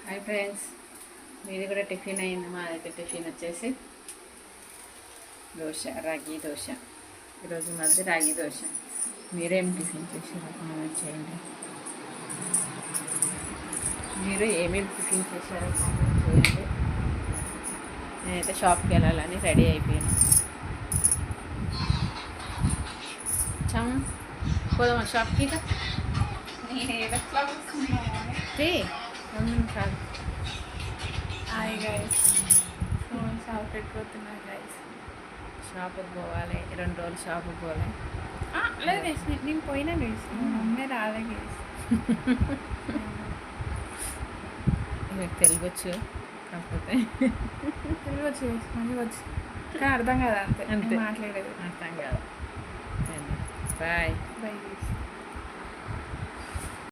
Hi friends, మీది కూడా tiffin అయింది. మాదైతే టిఫిన్ వచ్చేసి దోశ, రాగి దోశ. ఈరోజు మధ్య రాగి దోశ. మీరేం టిఫిన్ చేశారో కామెంట్ చేయండి. మీరు ఏమేమి టిఫిన్ చేశారో కామెంట్ చేయండి. నేనైతే షాప్కి వెళ్ళాలని రెడీ అయిపోయాను. చమ్ పోదామా షాప్కి? కాదు. హాయ్ గైస్, షాప్ పెట్టుకోతున్నా గైస్. షాపుకి పోవాలి, 2 రోజులు షాపుకి పోవాలి. లేదు గైస్, నేను పోయినా గైస్, మమ్మీ రాలే గైస్. మీకు తెలుగు వచ్చు, కాకపోతే తెలుగు వచ్చు గైస్, మంచిగా వచ్చు, కానీ అర్థం కాదు. అంతే అంతే మాట్లాడేది అర్థం కాదు. Bye bye guys.